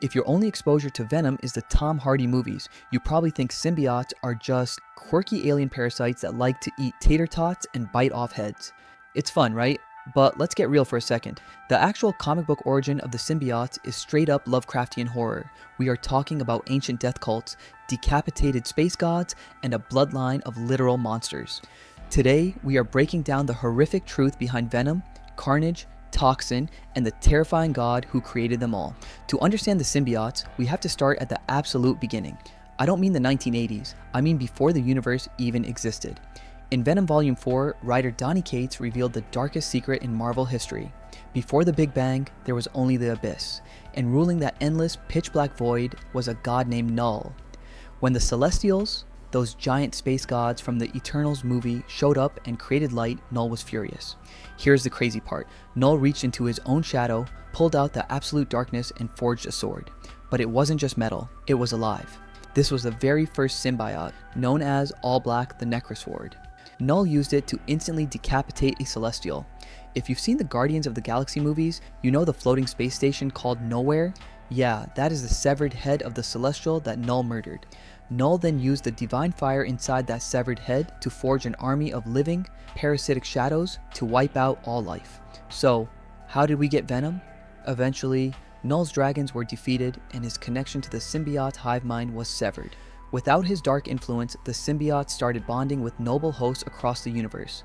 If your only exposure to Venom is the Tom Hardy movies, you probably think symbiotes are just quirky alien parasites that like to eat tater tots and bite off heads. It's fun, right? But let's get real for a second. The actual comic book origin of the symbiotes is straight up Lovecraftian horror. We are talking about ancient death cults, decapitated space gods, and a bloodline of literal monsters. Today, we are breaking down the horrific truth behind Venom, Carnage, Toxin, and the terrifying god who created them all. To understand the symbiotes, we have to start at the absolute beginning. I don't mean the 1980s, I mean before the universe even existed. In Venom Volume 4, writer Donny Cates revealed the darkest secret in Marvel history. Before the Big Bang, there was only the Abyss, and ruling that endless, pitch-black void was a god named Knull. When the Celestials, those giant space gods from the Eternals movie, showed up and created light, Knull was furious. Here's the crazy part. Knull reached into his own shadow, pulled out the absolute darkness, and forged a sword. But it wasn't just metal, it was alive. This was the very first symbiote, known as All Black the Necrosword. Knull used it to instantly decapitate a Celestial. If you've seen the Guardians of the Galaxy movies, you know the floating space station called Nowhere? Yeah, that is the severed head of the Celestial that Knull murdered. Knull then used the divine fire inside that severed head to forge an army of living, parasitic shadows to wipe out all life. So, how did we get Venom? Eventually, Knull's dragons were defeated and his connection to the symbiote hive mind was severed. Without his dark influence, the symbiotes started bonding with noble hosts across the universe.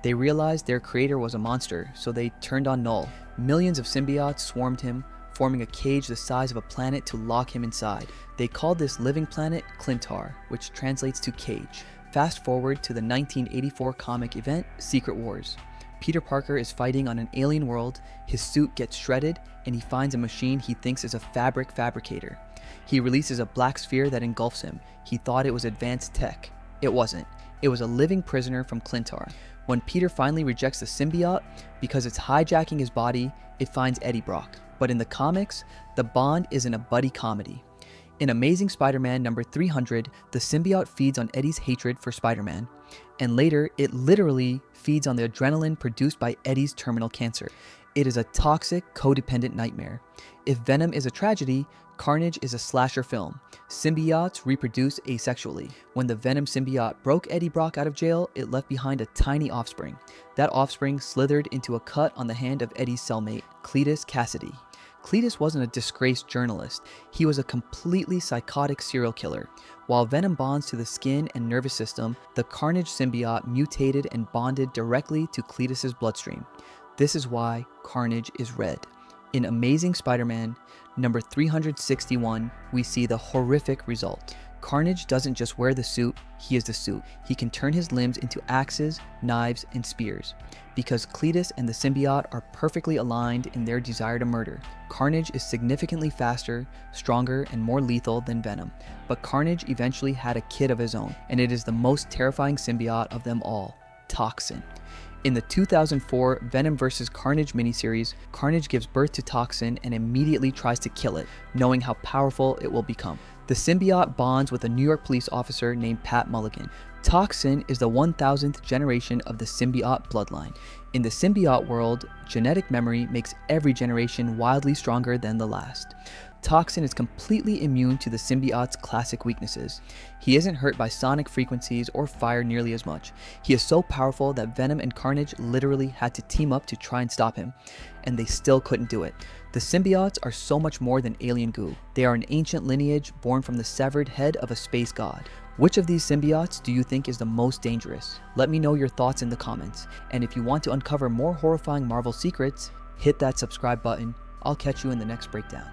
They realized their creator was a monster, so they turned on Knull. Millions of symbiotes swarmed him, forming a cage the size of a planet to lock him inside. They called this living planet Clintar, which translates to cage. Fast forward to the 1984 comic event, Secret Wars. Peter Parker is fighting on an alien world, his suit gets shredded, and he finds a machine he thinks is a fabric fabricator. He releases a black sphere that engulfs him. He thought it was advanced tech. It wasn't. It was a living prisoner from Clintar. When Peter finally rejects the symbiote, because it's hijacking his body, it finds Eddie Brock. But in the comics, the bond isn't a buddy comedy. In Amazing Spider-Man number 300, the symbiote feeds on Eddie's hatred for Spider-Man, and later it literally feeds on the adrenaline produced by Eddie's terminal cancer. It is a toxic, codependent nightmare. If Venom is a tragedy, Carnage is a slasher film. Symbiotes reproduce asexually. When the Venom symbiote broke Eddie Brock out of jail, it left behind a tiny offspring. That offspring slithered into a cut on the hand of Eddie's cellmate, Cletus Kasady. Cletus wasn't a disgraced journalist, he was a completely psychotic serial killer. While Venom bonds to the skin and nervous system, the Carnage symbiote mutated and bonded directly to Cletus's bloodstream. This is why Carnage is red. In Amazing Spider-Man number 361, we see the horrific result. Carnage doesn't just wear the suit, he is the suit. He can turn his limbs into axes, knives, and spears. Because Cletus and the symbiote are perfectly aligned in their desire to murder, Carnage is significantly faster, stronger, and more lethal than Venom. But Carnage eventually had a kid of his own, and it is the most terrifying symbiote of them all, Toxin. In the 2004 Venom vs. Carnage miniseries, Carnage gives birth to Toxin and immediately tries to kill it, knowing how powerful it will become. The symbiote bonds with a New York police officer named Pat Mulligan. Toxin is the 1000th generation of the symbiote bloodline. In the symbiote world, genetic memory makes every generation wildly stronger than the last. Toxin is completely immune to the symbiote's classic weaknesses. He isn't hurt by sonic frequencies or fire nearly as much. He is so powerful that Venom and Carnage literally had to team up to try and stop him, and they still couldn't do it. The symbiotes are so much more than alien goo. They are an ancient lineage born from the severed head of a space god. Which of these symbiotes do you think is the most dangerous? Let me know your thoughts in the comments. And if you want to uncover more horrifying Marvel secrets, hit that subscribe button. I'll catch you in the next breakdown.